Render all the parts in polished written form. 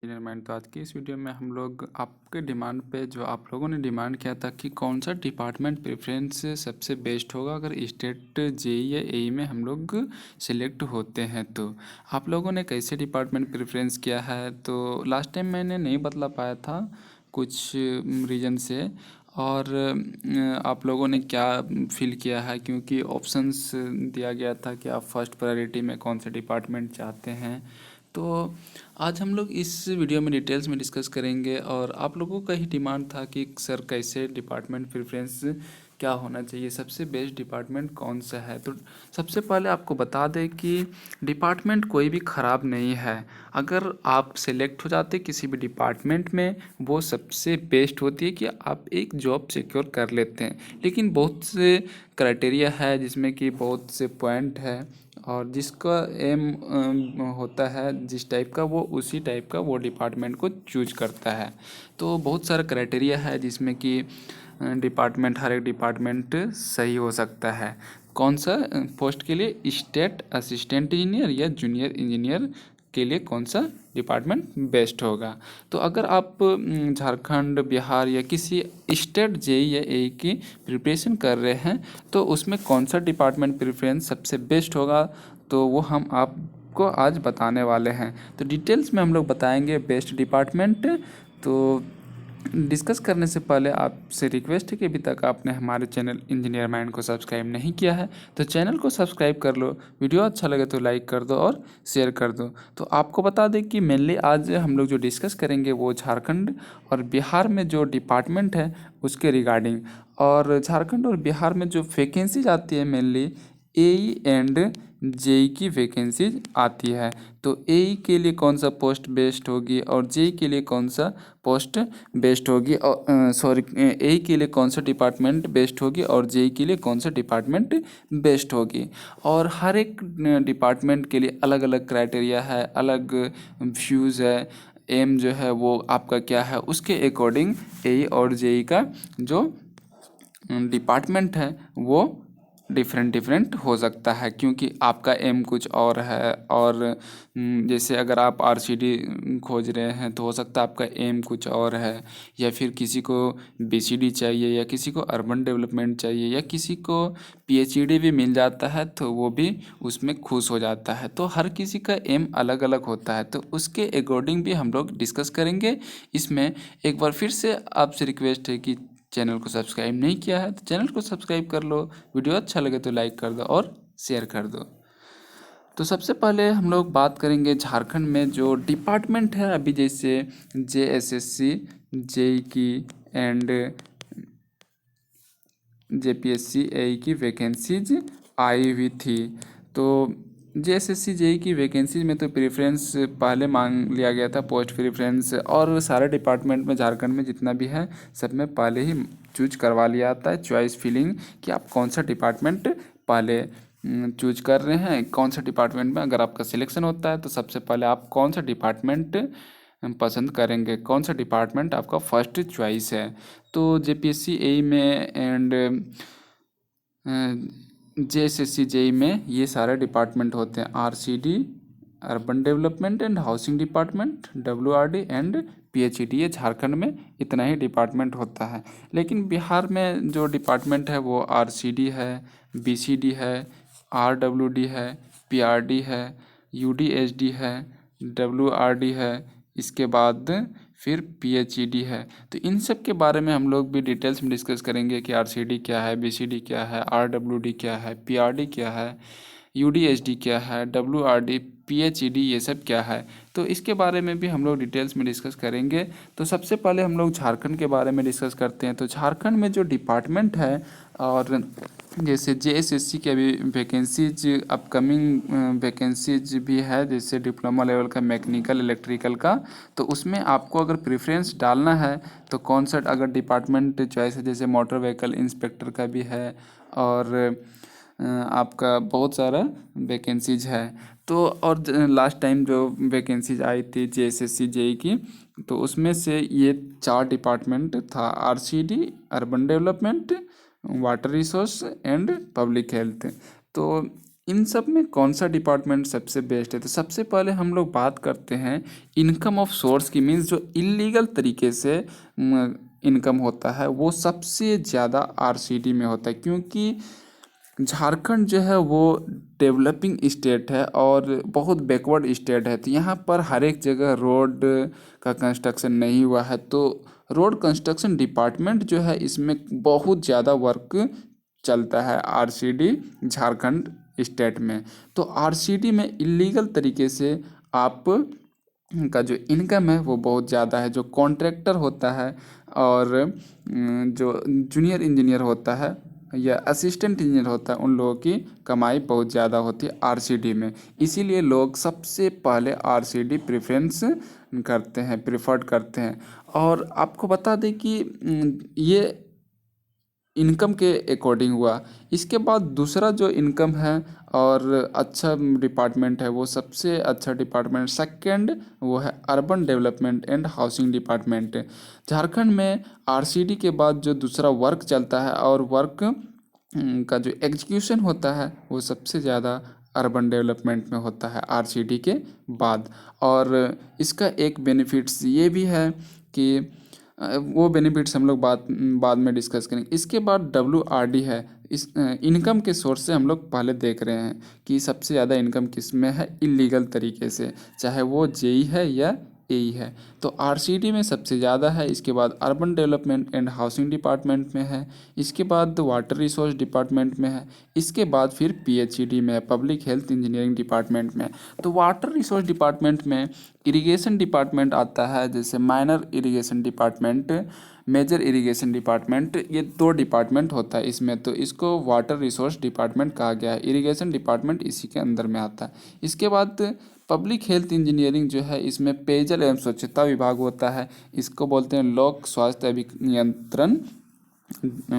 Engineer mind. तो आज की इस वीडियो में हम लोग आपके डिमांड पे जो आप लोगों ने डिमांड किया था कि कौन सा डिपार्टमेंट प्रेफरेंस सबसे बेस्ट होगा अगर स्टेट जेई या एई में हम लोग सिलेक्ट होते हैं, तो आप लोगों ने कैसे डिपार्टमेंट प्रेफरेंस किया है। तो लास्ट टाइम मैंने नहीं बतला पाया था कुछ रीज़न से, और आप लोगों ने क्या फील किया है, क्योंकि ऑप्शंस दिया गया था कि आप फर्स्ट प्रायोरिटी में कौन से डिपार्टमेंट चाहते हैं। तो आज हम लोग इस वीडियो में डिटेल्स में डिस्कस करेंगे, और आप लोगों का ही डिमांड था कि सर कैसे डिपार्टमेंट प्रेफरेंस क्या होना चाहिए, सबसे बेस्ट डिपार्टमेंट कौन सा है। तो सबसे पहले आपको बता दें कि डिपार्टमेंट कोई भी ख़राब नहीं है। अगर आप सेलेक्ट हो जाते किसी भी डिपार्टमेंट में, वो सबसे बेस्ट होती है कि आप एक जॉब सिक्योर कर लेते हैं। लेकिन बहुत से क्राइटेरिया है जिसमें कि बहुत से पॉइंट है, और जिसका एम होता है जिस टाइप का, वो उसी टाइप का वो डिपार्टमेंट को चूज करता है। तो बहुत सारा क्राइटेरिया है जिसमें कि डिपार्टमेंट, हर एक डिपार्टमेंट सही हो सकता है। कौन सा पोस्ट के लिए, स्टेट असिस्टेंट इंजीनियर या जूनियर इंजीनियर के लिए कौन सा डिपार्टमेंट बेस्ट होगा। तो अगर आप झारखंड, बिहार या किसी स्टेट जेई या एई की प्रिपरेशन कर रहे हैं, तो उसमें कौन सा डिपार्टमेंट प्रेफरेंस सबसे बेस्ट होगा, तो वो हम आपको आज बताने वाले हैं। तो डिटेल्स में हम लोग बताएंगे बेस्ट डिपार्टमेंट। तो डिस्कस करने से पहले आपसे रिक्वेस्ट है कि अभी तक आपने हमारे चैनल इंजीनियर माइंड को सब्सक्राइब नहीं किया है तो चैनल को सब्सक्राइब कर लो, वीडियो अच्छा लगे तो लाइक कर दो और शेयर कर दो। तो आपको बता दें कि मेनली आज हम लोग जो डिस्कस करेंगे वो झारखंड और बिहार में जो डिपार्टमेंट है उसके रिगार्डिंग, और झारखंड और बिहार में जो वैकेंसीज आती है मेनली एई एंड जेई की वैकेंसीज आती है। तो एई के लिए कौन सा पोस्ट बेस्ट होगी और जेई के लिए कौन सा पोस्ट बेस्ट होगी, और सॉरी, एई के लिए कौन सा डिपार्टमेंट बेस्ट होगी और जेई के लिए कौन सा डिपार्टमेंट बेस्ट होगी। और हर एक डिपार्टमेंट के लिए अलग अलग क्राइटेरिया है, अलग व्यूज़ है, एम जो है वो आपका क्या है, उसके अकॉर्डिंग एई और जेई का जो डिपार्टमेंट है वो डिफरेंट डिफरेंट हो सकता है, क्योंकि आपका एम कुछ और है। और जैसे अगर आप आरसीडी खोज रहे हैं तो हो सकता है आपका एम कुछ और है, या फिर किसी को बीसीडी चाहिए, या किसी को अर्बन डेवलपमेंट चाहिए, या किसी को पीएचईडी भी मिल जाता है तो वो भी उसमें खुश हो जाता है। तो हर किसी का एम अलग अलग होता है, तो उसके अकॉर्डिंग भी हम लोग डिस्कस करेंगे इसमें। एक बार फिर से आपसे रिक्वेस्ट है कि चैनल को सब्सक्राइब नहीं किया है तो चैनल को सब्सक्राइब कर लो, वीडियो अच्छा लगे तो लाइक कर दो और शेयर कर दो। तो सबसे पहले हम लोग बात करेंगे झारखंड में जो डिपार्टमेंट है अभी, जैसे जेएसएससी, जेई की एंड जेपीएससी एई की वैकेंसीज आई हुई थी। तो जेएसएससी जेई की वैकेंसीज में तो प्रेफरेंस पहले मांग लिया गया था, पोस्ट प्रेफरेंस, और सारे डिपार्टमेंट में झारखंड में जितना भी है सब में पहले ही चूज करवा लिया जाता है चॉइस फिलिंग, कि आप कौन सा डिपार्टमेंट पहले चूज कर रहे हैं। कौन सा डिपार्टमेंट में अगर आपका सिलेक्शन होता है तो सबसे पहले आप कौन सा डिपार्टमेंट पसंद करेंगे, कौन सा डिपार्टमेंट आपका फर्स्ट चॉइस है। तो जेपीएससी एई में एंड जेएसएससी जेई में ये सारे डिपार्टमेंट होते हैं, RCD, urban development and housing department, WRD and PHED. ये झारखंड में इतना ही डिपार्टमेंट होता है। लेकिन बिहार में जो डिपार्टमेंट है वो आरसीडी है, बीसीडी है, आरडब्ल्यूडी है, पीआरडी है, यूडीएचडी है, डब्ल्यूआरडी है, इसके बाद फिर पीएचईडी है। तो इन सब के बारे में हम लोग भी डिटेल्स में डिस्कस करेंगे कि आरसीडी क्या है, बीसीडी क्या है, आरडब्ल्यूडी क्या है, पीआरडी क्या है, यूडीएचडी क्या है, डब्ल्यूआरडी, पीएचईडी, ये सब क्या है। तो इसके बारे में भी हम लोग डिटेल्स में डिस्कस करेंगे। तो सबसे पहले हम लोग झारखंड के बारे में डिस्कस करते हैं। तो झारखंड में जो डिपार्टमेंट है, और जैसे जेएसएससी की अभी वैकेंसीज, अपकमिंग वैकेंसीज भी है, जैसे डिप्लोमा लेवल का मैकेनिकल इलेक्ट्रिकल का। तो उसमें आपको अगर प्रेफरेंस डालना है तो कौन सा अगर डिपार्टमेंट चॉइस है, जैसे मोटर व्हीकल इंस्पेक्टर का भी है, और आपका बहुत सारा वैकेंसीज है। तो और लास्ट टाइम जो वैकेंसीज आई थी जेएसएससी जेई की, तो उसमें से ये 4 डिपार्टमेंट था, RCD, urban development, water resource and public health. तो इन सब में कौन सा डिपार्टमेंट सबसे बेस्ट है? तो सबसे पहले हम लोग बात करते हैं इनकम ऑफ सोर्स की, मीन्स जो इलीगल तरीके से इनकम होता है वो सबसे ज़्यादा आरसीडी में होता है, क्योंकि झारखंड जो है वो डेवलपिंग स्टेट है और बहुत बैकवर्ड स्टेट है। तो यहाँ पर हर एक जगह रोड का कंस्ट्रक्शन नहीं हुआ है, तो रोड कंस्ट्रक्शन डिपार्टमेंट जो है इसमें बहुत ज़्यादा वर्क चलता है आरसीडी झारखंड स्टेट में। तो आरसीडी में इलीगल तरीके से आप का जो इनकम है वो बहुत ज़्यादा है। जो कॉन्ट्रैक्टर होता है और जो जूनियर इंजीनियर होता है या असिस्टेंट इंजीनियर होता है, उन लोगों की कमाई बहुत ज़्यादा होती है आरसीडी में। इसीलिए लोग सबसे पहले आरसीडी प्रेफरेंस करते हैं, प्रिफर्ड करते हैं। और आपको बता दें कि ये इनकम के अकॉर्डिंग हुआ। इसके बाद दूसरा जो इनकम है और अच्छा डिपार्टमेंट है, वो सबसे अच्छा डिपार्टमेंट सेकंड वो है urban development and housing department. Jharkhand में आरसीडी के बाद जो दूसरा वर्क चलता है और वर्क का जो एग्जीक्यूशन होता है वो सबसे ज़्यादा अर्बन डेवलपमेंट में होता है आरसीडी के बाद। और इसका एक बेनिफिट्स ये भी है कि वो बेनिफिट्स हम लोग बाद में डिस्कस करेंगे। इसके बाद डब्ल्यूआरडी है। इस इनकम के सोर्स से हम लोग पहले देख रहे हैं कि सबसे ज़्यादा इनकम किस में है, इलीगल तरीके से, चाहे वो जेई है या एई है। तो आरसीडी में सबसे ज़्यादा है, इसके बाद urban development and housing department में है, इसके बाद वाटर रिसोर्स डिपार्टमेंट में है, इसके बाद फिर पीएचईडी में है, पब्लिक हेल्थ इंजीनियरिंग डिपार्टमेंट में। तो वाटर रिसोर्स डिपार्टमेंट में इरिगेशन डिपार्टमेंट आता है, जैसे minor irrigation department, major irrigation department, ये दो डिपार्टमेंट होता है इसमें। तो इसको वाटर रिसोर्स डिपार्टमेंट कहा गया है, इरिगेशन डिपार्टमेंट इसी के अंदर में आता है। इसके बाद पब्लिक हेल्थ इंजीनियरिंग जो है, इसमें पेयजल एवं स्वच्छता विभाग होता है, इसको बोलते हैं लोक स्वास्थ्य अभिनियंत्रण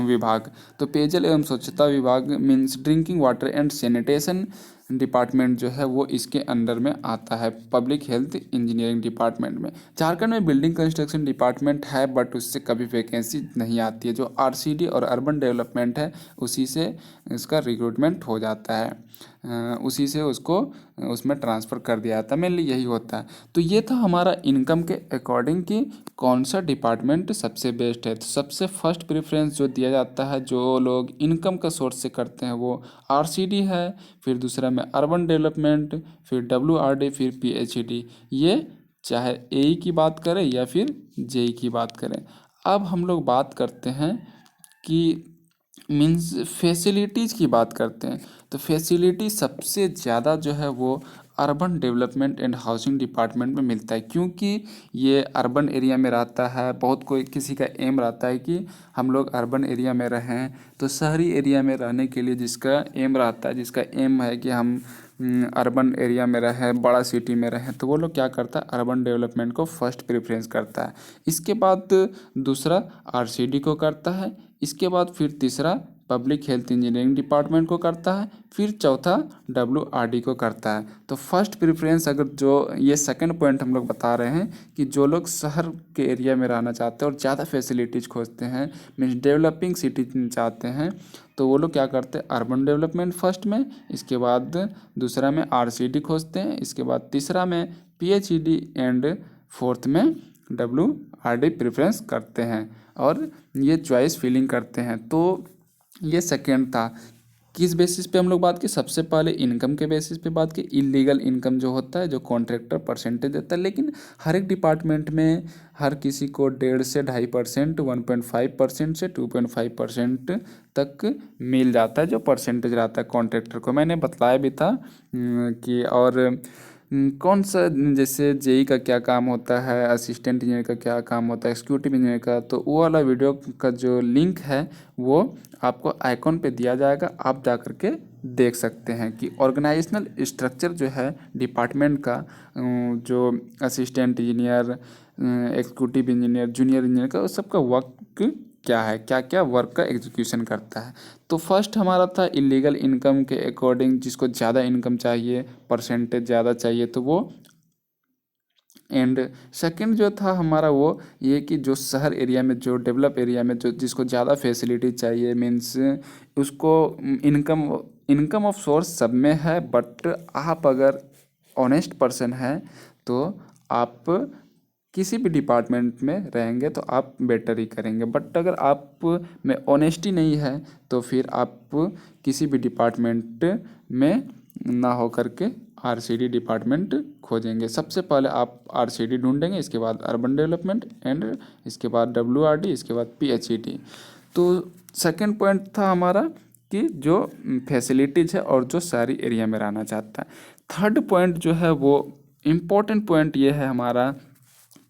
विभाग। तो पेयजल एवं स्वच्छता विभाग means drinking water and sanitation department जो है वो इसके अंडर में आता है, पब्लिक हेल्थ इंजीनियरिंग डिपार्टमेंट में। झारखंड में बिल्डिंग कंस्ट्रक्शन डिपार्टमेंट है, बट उससे कभी वैकेंसी नहीं आती है। जो आरसीडी और अर्बन डेवलपमेंट है उसी से इसका रिक्रूटमेंट हो जाता है, उसी से उसको उसमें ट्रांसफ़र कर दिया जाता है, मेनली यही होता है। तो ये था हमारा इनकम के अकॉर्डिंग कि कौन सा डिपार्टमेंट सबसे बेस्ट है। तो सबसे फर्स्ट प्रेफरेंस जो दिया जाता है जो लोग इनकम का सोर्स से करते हैं वो आरसीडी है, फिर दूसरा में अर्बन डेवलपमेंट, फिर डब्ल्यूआरडी, फिर पीएचईडी। ये चाहे एई की बात करें या फिर जेई की बात करें। अब हम लोग बात करते हैं कि मीन्स फैसिलिटीज़ की बात करते हैं। तो फैसिलिटी सबसे ज़्यादा जो है वो urban development and housing department में मिलता है, क्योंकि ये अर्बन एरिया में रहता है। बहुत कोई किसी का एम रहता है कि हम लोग अर्बन एरिया में रहें। तो शहरी एरिया में रहने के लिए जिसका एम रहता है, जिसका एम है कि हम अर्बन एरिया में रहें, बड़ा सिटी में रहें, तो वो लोग क्या करता है, अर्बन डेवलपमेंट को फर्स्ट प्रेफरेंस करता है। इसके बाद दूसरा आरसीडी को करता है, इसके बाद फिर तीसरा पब्लिक हेल्थ इंजीनियरिंग डिपार्टमेंट को करता है, फिर चौथा डब्ल्यूआरडी को करता है। तो फर्स्ट प्रेफरेंस अगर जो ये सेकंड पॉइंट हम लोग बता रहे हैं कि जो लोग शहर के एरिया में रहना चाहते हैं और ज़्यादा फैसिलिटीज़ खोजते हैं, मीन्स डेवलपिंग सिटी चाहते हैं, तो वो लोग क्या करते हैं, अर्बन डेवलपमेंट फर्स्ट में, इसके बाद दूसरा में आरसीडी खोजते हैं, इसके बाद तीसरा में पीएचईडी एंड फोर्थ में डब्ल्यूआरडी प्रेफरेंस करते हैं और ये चॉइस फिलिंग करते हैं। तो ये सेकेंड था। किस बेसिस पे हम लोग बात की, सबसे पहले इनकम के बेसिस पे बात की, इलीगल इनकम जो होता है, जो कॉन्ट्रैक्टर परसेंटेज देता है। लेकिन हर एक डिपार्टमेंट में हर किसी को 1.5 से 2.5%, 1.5% से 2.5% तक मिल जाता है, जो परसेंटेज रहता है कॉन्ट्रैक्टर को। मैंने बताया भी था कि और कौन सा, जैसे जेई का क्या काम होता है, असिस्टेंट इंजीनियर का क्या काम होता है, एग्जीक्यूटिव इंजीनियर का, तो वो वाला वीडियो का जो लिंक है वो आपको आइकॉन पे दिया जाएगा, आप जा कर के देख सकते हैं कि ऑर्गेनाइजेशनल स्ट्रक्चर जो है डिपार्टमेंट का, जो assistant engineer, executive engineer, junior engineer का, उस सबका वर्क क्या है, क्या क्या वर्क का एग्जीक्यूशन करता है। तो फर्स्ट हमारा था इलीगल इनकम के अकॉर्डिंग, जिसको ज़्यादा इनकम चाहिए, परसेंटेज ज़्यादा चाहिए, तो वो एंड सेकंड जो था हमारा वो ये कि जो शहर एरिया में, जो डेवलप एरिया में, जो जिसको ज़्यादा फैसिलिटी चाहिए, मीन्स उसको इनकम इनकम ऑफ सोर्स सब में है, बट आप अगर ऑनेस्ट पर्सन हैं तो आप किसी भी डिपार्टमेंट में रहेंगे तो आप बेटर ही करेंगे। बट अगर आप में ऑनेस्टी नहीं है तो फिर आप किसी भी डिपार्टमेंट में ना हो करके आरसीडी डिपार्टमेंट खोजेंगे। सबसे पहले आप आरसीडी ढूंढेंगे, इसके बाद अर्बन डेवलपमेंट, एंड इसके बाद डब्ल्यूआरडी, इसके बाद पीएचईडी। तो सेकंड पॉइंट था हमारा कि जो फैसिलिटीज़ है और जो शहरी एरिया में रहना चाहता है। थर्ड पॉइंट जो है वो इम्पोर्टेंट पॉइंट ये है हमारा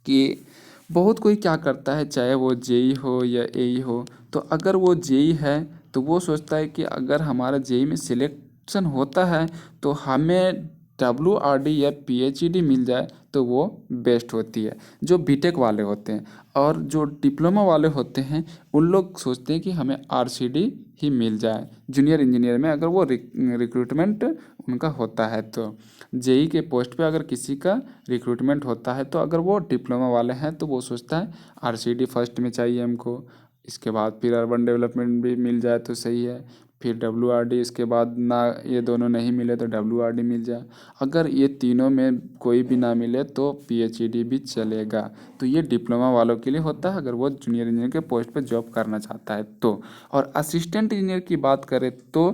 कि बहुत कोई क्या करता है, चाहे वो जेई हो या एई हो, तो अगर वो जेई है तो वो सोचता है कि अगर हमारा जेई में सिलेक्शन होता है तो हमें डब्ल्यूआरडी या पीएचईडी मिल जाए तो वो बेस्ट होती है, जो बीटेक वाले होते हैं। और जो डिप्लोमा वाले होते हैं उन लोग सोचते हैं कि हमें आरसीडी ही मिल जाए जूनियर इंजीनियर में, अगर वो रिक्रूटमेंट उनका होता है तो। जेई के पोस्ट पे अगर किसी का रिक्रूटमेंट होता है तो अगर वो डिप्लोमा वाले हैं तो वो सोचता है आरसीडी फर्स्ट में चाहिए हमको, इसके बाद फिर अर्बन डेवलपमेंट भी मिल जाए तो सही है, फिर डब्ल्यूआरडी, इसके बाद ना ये दोनों नहीं मिले तो डब्ल्यूआरडी मिल जाए, अगर ये तीनों में कोई भी ना मिले तो पीएचईडी भी चलेगा। तो ये डिप्लोमा वालों के लिए होता है अगर वो जूनियर इंजीनियर के पोस्ट पे जॉब करना चाहता है तो। और असिस्टेंट इंजीनियर की बात करें तो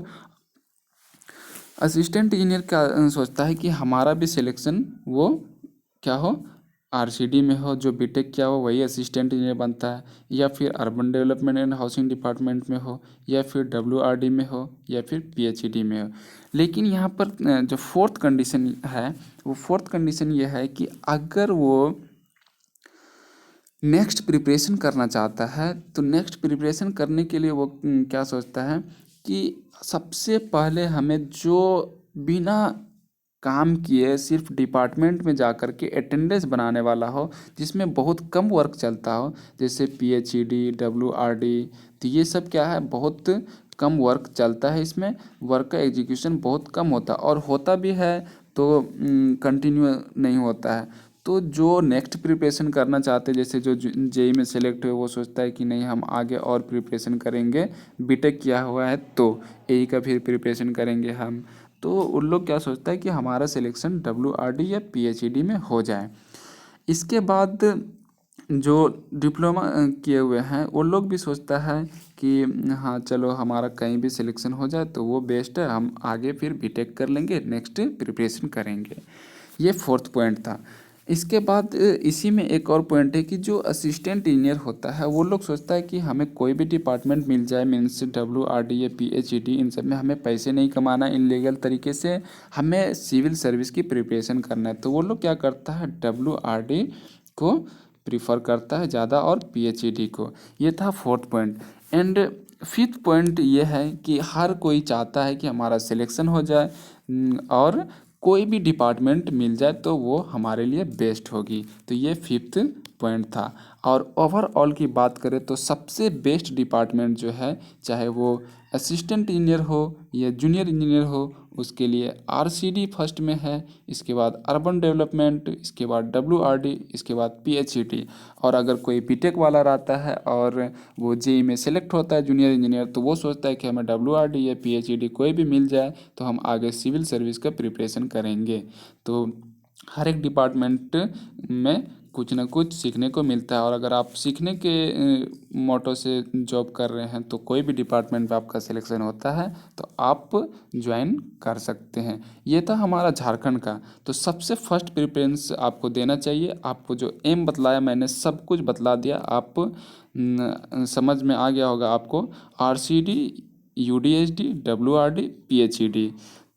असिस्टेंट इंजीनियर क्या सोचता है कि हमारा भी सिलेक्शन वो क्या हो, आरसीडी में हो, जो बीटेक किया हो वही असिस्टेंट इंजीनियर बनता है, या फिर urban development and housing department में हो, या फिर डब्ल्यूआरडी में हो, या फिर पीएचईडी में हो। लेकिन यहाँ पर जो फोर्थ कंडीशन है वो फोर्थ कंडीशन ये है कि अगर वो नेक्स्ट प्रिपरेशन करना चाहता है तो नेक्स्ट प्रिपरेशन करने के लिए वो क्या सोचता है कि सबसे पहले हमें जो बिना काम किए सिर्फ डिपार्टमेंट में जा कर के अटेंडेंस बनाने वाला हो, जिसमें बहुत कम वर्क चलता हो, जैसे पीएचईडी, डब्ल्यूआरडी, तो ये सब क्या है, बहुत कम वर्क चलता है, इसमें वर्क का एग्जीक्यूशन बहुत कम होता है, और होता भी है तो कंटिन्यू नहीं होता है। तो जो नेक्स्ट प्रिपरेशन करना चाहते हैं, जैसे जो जेई में सेलेक्ट हुए, वो सोचता है कि नहीं हम आगे और प्रिपरेशन करेंगे, बीटेक किया हुआ है तो एई का फिर प्रिपरेशन करेंगे हम, तो उन लोग क्या सोचता है कि हमारा सिलेक्शन डब्ल्यूआरडी या पीएचईडी में हो जाए। इसके बाद जो डिप्लोमा किए हुए हैं वो लोग भी सोचता है कि हाँ चलो हमारा कहीं भी सिलेक्शन हो जाए तो वो बेस्ट है, हम आगे फिर बीटेक कर लेंगे, नेक्स्ट प्रिपरेशन करेंगे। ये फोर्थ पॉइंट था। इसके बाद इसी में एक और पॉइंट है कि जो असिस्टेंट इंजीनियर होता है वो लोग सोचता है कि हमें कोई भी डिपार्टमेंट मिल जाए, मीन्स डब्ल्यूआरडी या पीएचईडी, इन सब में हमें पैसे नहीं कमाना इनलीगल तरीके से, हमें सिविल सर्विस की प्रिपरेशन करना है। तो वो लोग क्या करता है, डब्ल्यूआरडी को प्रीफर करता है ज़्यादा और पीएचईडी को। ये था fourth point. And fifth point ये है कि हर कोई चाहता है कि हमारा सिलेक्शन हो जाए और कोई भी डिपार्टमेंट मिल जाए तो वो हमारे लिए बेस्ट होगी। तो ये फिफ्थ पॉइंट था। और ओवरऑल की बात करें तो सबसे बेस्ट डिपार्टमेंट जो है, चाहे वो असिस्टेंट इंजीनियर हो या जूनियर इंजीनियर हो, उसके लिए आरसीडी फर्स्ट में है, इसके बाद अर्बन डेवलपमेंट, इसके बाद डब्ल्यूआरडी, इसके बाद पीएचईडी। और अगर कोई बीटेक वाला रहता है और वो जेई में सेलेक्ट होता है जूनियर इंजीनियर, तो वो सोचता है कि हमें डब्ल्यूआरडी या पीएचईडी कोई भी मिल जाए तो हम आगे सिविल सर्विस का प्रिपरेशन करेंगे। तो हर एक डिपार्टमेंट में कुछ ना कुछ सीखने को मिलता है, और अगर आप सीखने के मोटो से जॉब कर रहे हैं तो कोई भी डिपार्टमेंट में आपका सिलेक्शन होता है तो आप ज्वाइन कर सकते हैं। ये था हमारा झारखंड का। तो सबसे फर्स्ट प्रेफरेंस आपको देना चाहिए, आपको जो एम बतलाया मैंने सब कुछ बतला दिया, आप समझ में आ गया होगा आपको, आरसीडी, यूडीएसडी, डब्ल्यूआरडी, पीएचईडी।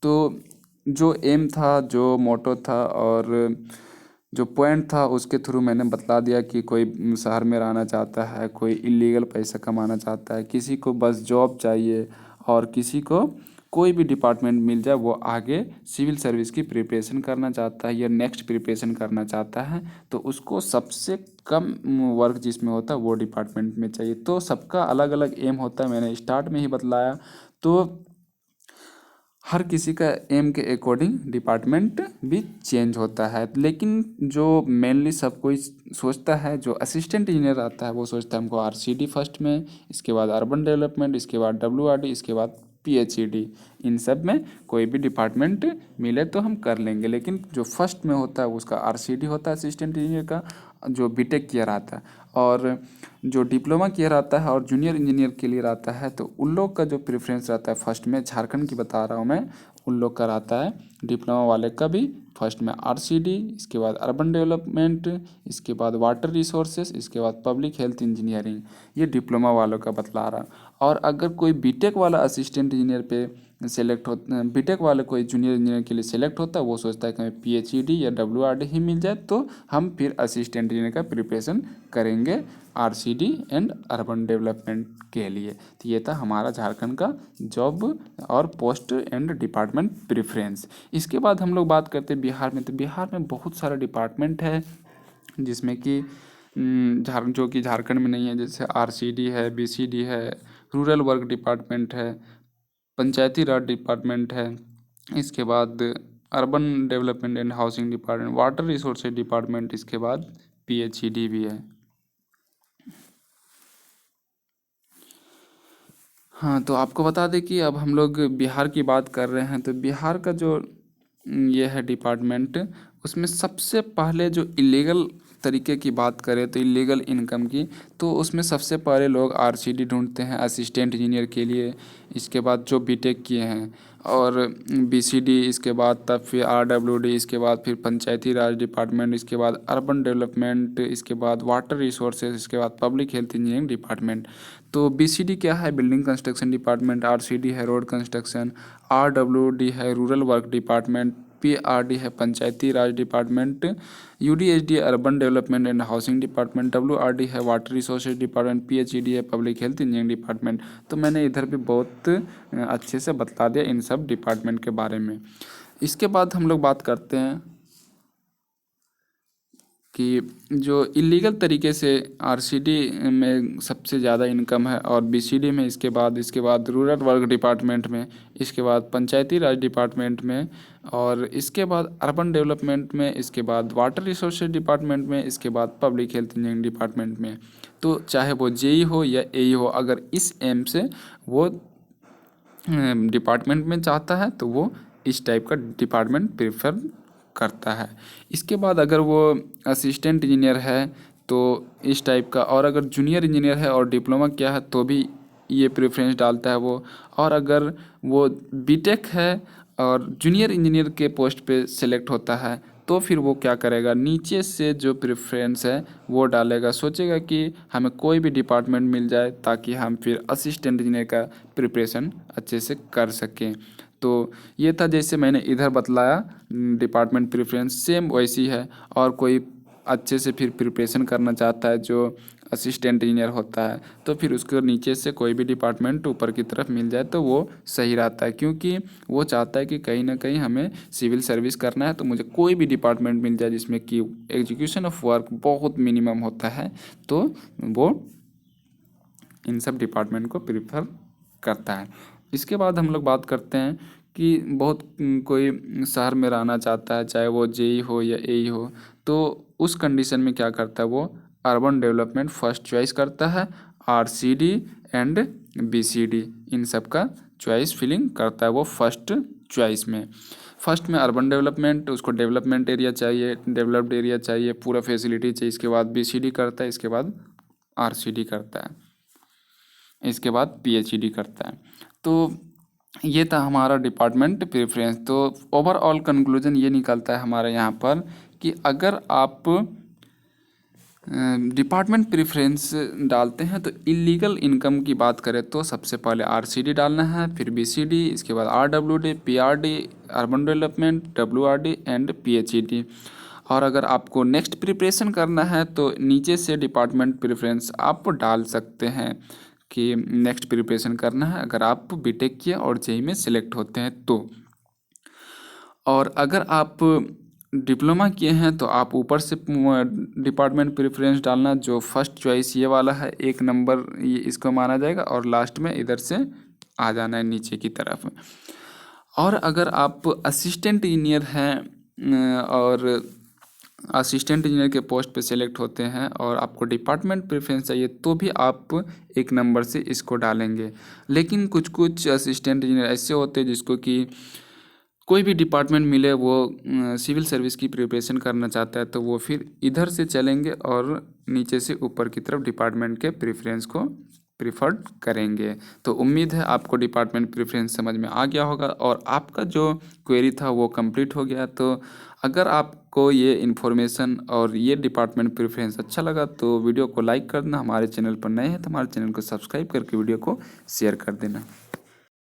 तो जो एम था, जो मोटो था और जो पॉइंट था उसके थ्रू मैंने बतला दिया कि कोई शहर में रहना चाहता है, कोई इलीगल पैसा कमाना चाहता है, किसी को बस जॉब चाहिए, और किसी को कोई भी डिपार्टमेंट मिल जाए वो आगे सिविल सर्विस की प्रिपरेशन करना चाहता है या नेक्स्ट प्रिपरेशन करना चाहता है, तो उसको सबसे कम वर्क जिसमें होता है वो डिपार्टमेंट में चाहिए। तो सबका अलग अलग एम होता है, मैंने स्टार्ट में ही बतलाया। तो हर किसी का एम के अकॉर्डिंग डिपार्टमेंट भी चेंज होता है, लेकिन जो मेनली सब कोई सोचता है, जो असिस्टेंट इंजीनियर आता है वो सोचता है हमको आरसीडी फर्स्ट में, इसके बाद अर्बन डेवलपमेंट, इसके बाद डब्ल्यूआरडी, इसके बाद पीएचईडी, इन सब में कोई भी डिपार्टमेंट मिले तो हम कर लेंगे। लेकिन जो फर्स्ट में होता है उसका आरसीडी होता है असिस्टेंट इंजीनियर का, जो बीटेक किया रहता है, और जो डिप्लोमा किया रहता है और जूनियर इंजीनियर के लिए रहता है, तो उन लोग का जो प्रेफरेंस रहता है फर्स्ट में, झारखंड की बता रहा हूँ मैं, उन लोग का रहता है डिप्लोमा वाले का भी फर्स्ट में आरसीडी, इसके बाद अर्बन डेवलपमेंट, इसके बाद वाटर रिसोर्सेज, इसके बाद पब्लिक हेल्थ इंजीनियरिंग। ये डिप्लोमा वालों का बतला रहा। और अगर कोई बीटेक वाला असिस्टेंट इंजीनियर पे सेलेक्ट हो, बीटेक वाले कोई जूनियर इंजीनियर के लिए सेलेक्ट होता है, वो सोचता है कि हमें पीएचईडी या डब्ल्यूआरडी ही मिल जाए तो हम फिर असिस्टेंट इंजीनियर का प्रिपरेशन करेंगे आरसीडी एंड अर्बन डेवलपमेंट के लिए। तो ये था हमारा झारखंड का जॉब और पोस्ट एंड डिपार्टमेंट प्रेफरेंस। इसके बाद हम लोग बात करते हैं बिहार में। तो बिहार में बहुत सारा डिपार्टमेंट है जिसमें कि जो कि झारखंड में नहीं है, जैसे आरसीडी है, बीसीडी है, रूरल वर्क डिपार्टमेंट है, पंचायती राज डिपार्टमेंट है, इसके बाद urban development and housing department, water resources department, इसके बाद पीएचईडी भी है। हाँ, तो आपको बता दें कि अब हम लोग बिहार की बात कर रहे हैं, तो बिहार का जो ये है डिपार्टमेंट, उसमें सबसे पहले जो इलीगल तरीके की बात करें तो इलीगल इनकम की, तो उसमें सबसे पहले लोग आरसीडी ढूंढते हैं असिस्टेंट इंजीनियर के लिए, इसके बाद जो बीटेक किए हैं, और बीसीडी, इसके बाद तब फिर आरडब्ल्यूडी, इसके बाद फिर पंचायती राज डिपार्टमेंट, इसके बाद अर्बन डेवलपमेंट, इसके बाद वाटर रिसोर्सेज, इसके बाद पब्लिक हेल्थ इंजीनियरिंग डिपार्टमेंट। तो बीसीडी क्या है? बिल्डिंग कंस्ट्रक्शन डिपार्टमेंट, आरसीडी है रोड कंस्ट्रक्शन, आरडब्ल्यूडी है रूरल वर्क डिपार्टमेंट, पीआरडी है Panchayati Raj department, UDHD urban development and housing department, WRD है वाटर रिसोर्सेज डिपार्टमेंट, पीएचईडी है पब्लिक हेल्थ इंजीनियरिंग डिपार्टमेंट। तो मैंने इधर भी बहुत अच्छे से बता दिया इन सब डिपार्टमेंट के बारे में। इसके बाद हम लोग बात करते हैं कि जो इलीगल तरीके से आरसीडी में सबसे ज़्यादा इनकम है, और बीसीडी में, इसके बाद रूरल वर्क डिपार्टमेंट में, इसके बाद पंचायती राज डिपार्टमेंट में, और इसके बाद अर्बन डेवलपमेंट में, इसके बाद वाटर रिसोर्सेज डिपार्टमेंट में, इसके बाद पब्लिक हेल्थ इंजीनियरिंग डिपार्टमेंट में। तो चाहे वो जेई हो या एई हो, अगर इस एम से वो डिपार्टमेंट में चाहता है तो वो इस टाइप का डिपार्टमेंट प्रेफर करता है। इसके बाद अगर वो असिस्टेंट इंजीनियर है तो इस टाइप का, और अगर जूनियर इंजीनियर है और डिप्लोमा किया है तो भी ये प्रेफरेंस डालता है वो। और अगर वो बीटेक है और जूनियर इंजीनियर के पोस्ट पे सेलेक्ट होता है तो फिर वो क्या करेगा, नीचे से जो प्रेफरेंस है वो डालेगा, सोचेगा कि हमें कोई भी डिपार्टमेंट मिल जाए ताकि हम फिर असिस्टेंट इंजीनियर का प्रिपरेशन अच्छे से कर सकें। तो ये था जैसे मैंने इधर बतलाया डिपार्टमेंट प्रेफरेंस, सेम वैसी है। और कोई अच्छे से फिर प्रिपरेशन करना चाहता है जो असिस्टेंट इंजीनियर होता है, तो फिर उसको नीचे से कोई भी डिपार्टमेंट ऊपर की तरफ मिल जाए तो वो सही रहता है, क्योंकि वो चाहता है कि कहीं ना कहीं हमें सिविल सर्विस करना है तो मुझे कोई भी डिपार्टमेंट मिल जाए जिसमें कि एग्जीक्यूशन ऑफ वर्क बहुत मिनिमम होता है, तो वो इन सब डिपार्टमेंट को प्रीफर करता है। इसके बाद हम लोग बात करते हैं कि बहुत कोई शहर में रहना चाहता है, चाहे वो जेई हो या एई हो, तो उस कंडीशन में क्या करता है वो अर्बन डेवलपमेंट फर्स्ट चॉइस करता है, आरसीडी एंड बीसीडी इन सब का चॉइस फिलिंग करता है वो फर्स्ट चॉइस में। फर्स्ट में अर्बन डेवलपमेंट, उसको डेवलपमेंट एरिया चाहिए, डेवलप्ड एरिया चाहिए, पूरा फैसिलिटी चाहिए। इसके बाद बीसीडी करता है, इसके बाद आरसीडी करता है, इसके बाद पीएचईडी करता है। तो ये था हमारा डिपार्टमेंट प्रेफरेंस। तो ओवरऑल कंक्लूजन ये निकलता है हमारे यहाँ पर कि अगर आप डिपार्टमेंट प्रेफरेंस डालते हैं तो इलीगल इनकम की बात करें तो सबसे पहले आरसीडी डालना है, फिर बीसीडी, इसके बाद RWD, PRD, urban development, WRD and PHED. और अगर आपको नेक्स्ट प्रिपरेशन करना है तो नीचे से डिपार्टमेंट प्रेफरेंस आप डाल सकते हैं कि नेक्स्ट प्रिपरेशन करना है अगर आप बीटेक किए और जेई में सिलेक्ट होते हैं तो। और अगर आप डिप्लोमा किए हैं तो आप ऊपर से डिपार्टमेंट प्रेफरेंस डालना, जो फर्स्ट चॉइस ये वाला है 1 नंबर, ये इसको माना जाएगा, और लास्ट में इधर से आ जाना है नीचे की तरफ। और अगर आप असिस्टेंट इंजीनियर हैं और असिस्टेंट इंजीनियर के पोस्ट पे सेलेक्ट होते हैं और आपको डिपार्टमेंट प्रेफरेंस चाहिए तो भी आप 1 नंबर से इसको डालेंगे। लेकिन कुछ कुछ असिस्टेंट इंजीनियर ऐसे होते हैं जिसको कि कोई भी डिपार्टमेंट मिले, वो सिविल सर्विस की प्रिपरेशन करना चाहता है तो वो फिर इधर से चलेंगे और नीचे से ऊपर की तरफ डिपार्टमेंट के प्रेफरेंस को प्रिफर्ड करेंगे। तो उम्मीद है आपको डिपार्टमेंट प्रेफरेंस समझ में आ गया होगा और आपका जो क्वेरी था वो कंप्लीट हो गया। तो अगर आपको ये इन्फॉर्मेशन और ये डिपार्टमेंट प्रेफरेंस अच्छा लगा तो वीडियो को लाइक कर देना। हमारे चैनल पर नए हैं तो हमारे चैनल को सब्सक्राइब करके वीडियो को शेयर कर देना।